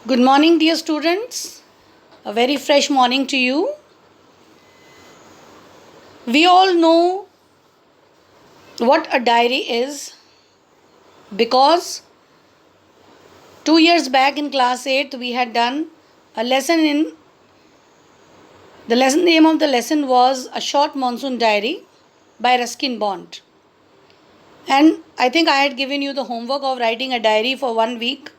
Good morning, dear students. A very fresh morning to you. We all know what a diary is because 2 years back in class 8 we had done a lesson in the lesson name of the lesson was A Short Monsoon Diary by Ruskin Bond. And I think I had given you the homework of writing a diary for 1 week.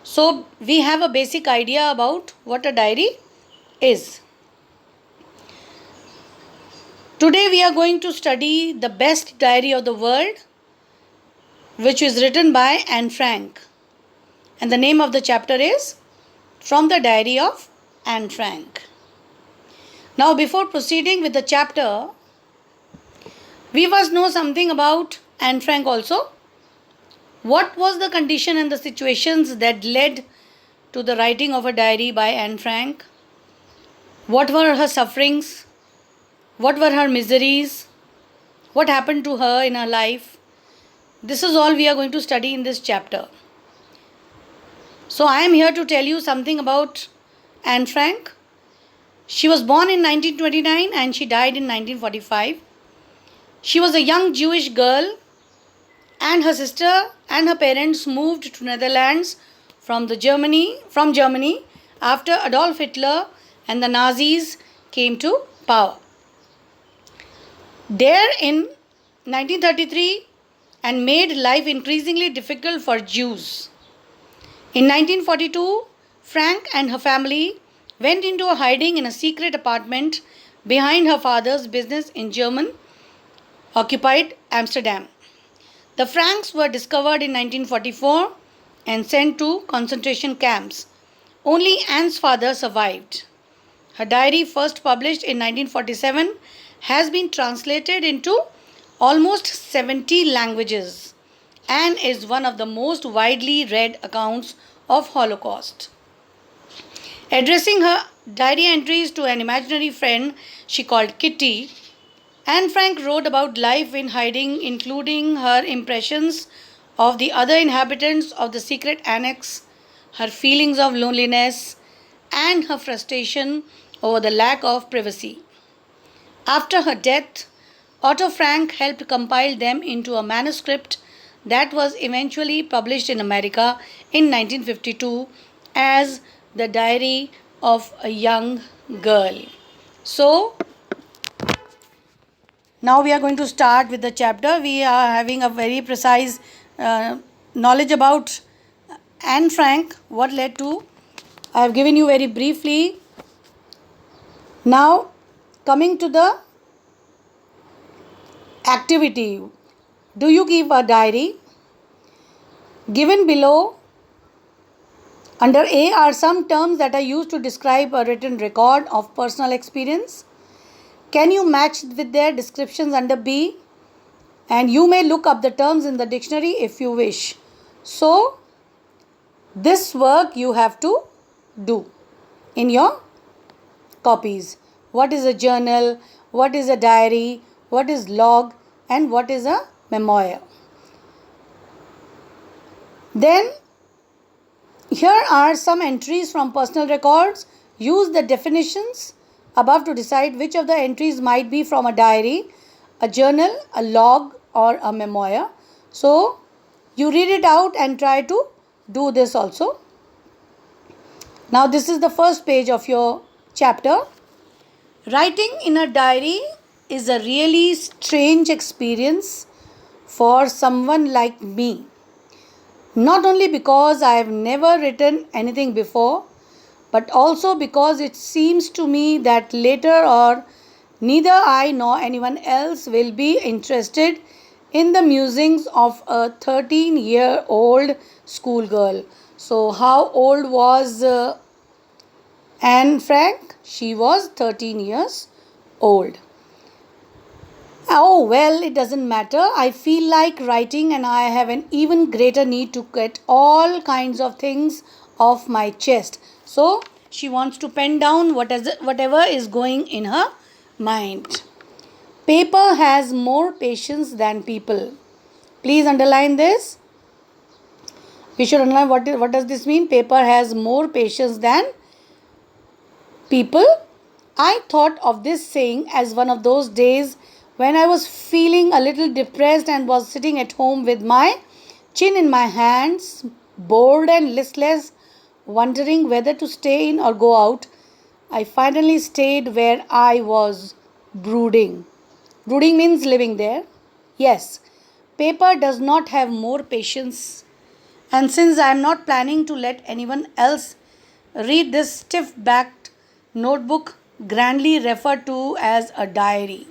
So we have a basic idea about what a diary is. Today we are going to study the best diary of the world, which is written by Anne Frank. And the name of the chapter is From the Diary of Anne Frank. Now, before proceeding with the chapter, we must know something about Anne Frank also. What was the condition and the situations that led to the writing of a diary by Anne Frank? What were her sufferings? What were her miseries? What happened to her in her life? This is all we are going to study in this chapter. So I am here to tell you something about Anne Frank. She was born in 1929 and she died in 1945. She was a young Jewish girl, and her sister and her parents moved to Netherlands from Germany after Adolf Hitler and the Nazis came to power. There in 1933 and made life increasingly difficult for Jews. In 1942, Frank and her family went into a hiding in a secret apartment behind her father's business in German-occupied Amsterdam. The Franks were discovered in 1944 and sent to concentration camps. Only Anne's father survived. Her diary, first published in 1947, has been translated into almost 70 languages and is one of the most widely read accounts of Holocaust. Addressing her diary entries to an imaginary friend she called Kitty, Anne Frank wrote about life in hiding, including her impressions of the other inhabitants of the secret annex, her feelings of loneliness, and her frustration over the lack of privacy. After her death, Otto Frank helped compile them into a manuscript that was eventually published in America in 1952 as The Diary of a Young Girl. So, now we are going to start with the chapter. We are having a very precise knowledge about Anne Frank, what led to. I have given you very briefly. Now, coming to the activity. Do you keep a diary? Given below, under A are some terms that are used to describe a written record of personal experience. Can you match with their descriptions under B? And you may look up the terms in the dictionary if you wish. So, this work you have to do in your copies. What is a journal? What is a diary? What is log? And what is a memoir? Then, here are some entries from personal records. Use the definitions above to decide which of the entries might be from a diary, a journal, a log, or a memoir. So, you read it out and try to do this also. Now, this is the first page of your chapter. Writing in a diary is a really strange experience for someone like me. Not only because I have never written anything before, but also because it seems to me that later or neither I nor anyone else will be interested in the musings of a 13-year-old schoolgirl. So, how old was Anne Frank? She was 13 years old. Oh, well, it doesn't matter. I feel like writing and I have an even greater need to get all kinds of things off my chest. So, she wants to pen down whatever is going in her mind. Paper has more patience than people. Please underline this. We should underline what does this mean? Paper has more patience than people. I thought of this saying as one of those days when I was feeling a little depressed and was sitting at home with my chin in my hands, bored and listless, wondering whether to stay in or go out. I finally stayed where I was brooding. Brooding means living there. Yes, paper does not have more patience. And since I am not planning to let anyone else read this stiff backed notebook, grandly referred to as a diary,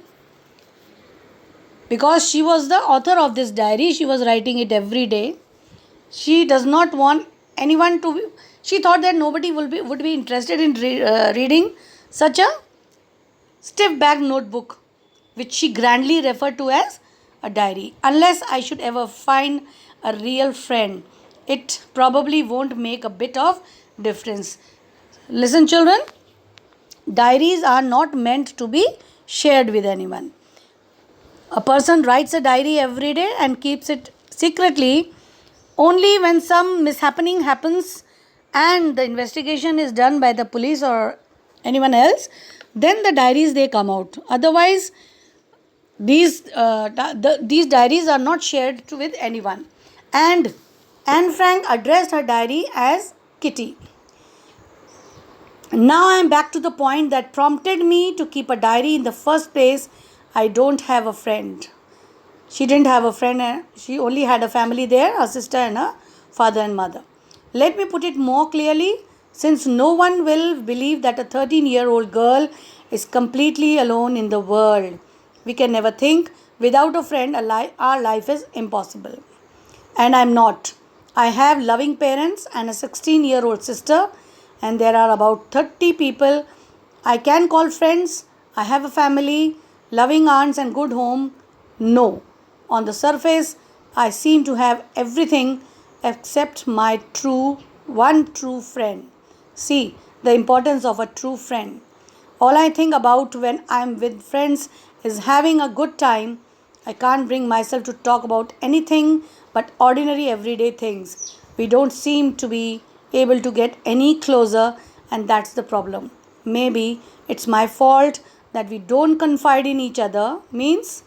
because she was the author of this diary, she was writing it every day. She does not want anyone to. She thought that nobody would be interested in reading such a stiff backed notebook, which she grandly referred to as a diary. Unless I should ever find a real friend, it probably won't make a bit of difference. Listen, children, diaries are not meant to be shared with anyone. A person writes a diary every day and keeps it secretly. Only when some mishappening happens and the investigation is done by the police or anyone else, then the diaries they come out. Otherwise, these diaries are not shared with anyone. And Anne Frank addressed her diary as Kitty. Now I am back to the point that prompted me to keep a diary in the first place. I don't have a friend. She didn't have a friend. She only had a family there, a sister and a father and mother. Let me put it more clearly, since no one will believe that a 13-year-old girl is completely alone in the world. We can never think without a friend our life is impossible. And I'm not. I have loving parents and a 16-year-old sister, and there are about 30 people I can call friends. I have a family, loving aunts and good home. No. On the surface, I seem to have everything except my one true friend. See the importance of a true friend. All I think about when I'm with friends is having a good time. I can't bring myself to talk about anything but ordinary everyday things. We don't seem to be able to get any closer, and that's the problem. Maybe it's my fault that we don't confide in each other, means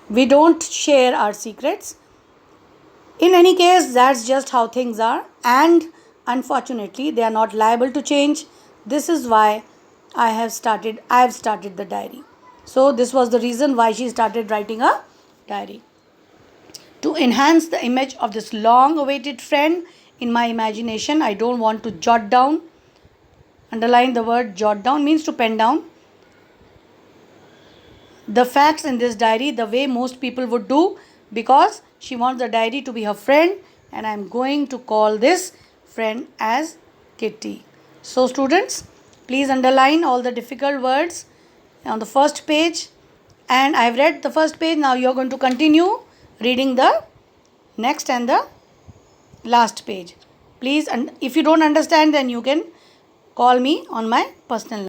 we don't share our secrets. In any case, that's just how things are, and unfortunately, they are not liable to change. This is why I have started the diary. So this was the reason why she started writing a diary. To enhance the image of this long awaited friend in my imagination, I don't want to jot down. Underline the word jot down, means to pen down the facts in this diary the way most people would do, because she wants the diary to be her friend, and I am going to call this friend as Kitty. So students, please underline all the difficult words on the first page, and I have read the first page. Now you are going to continue reading the next and the last page. Please, and if you don't understand, then you can call me on my personal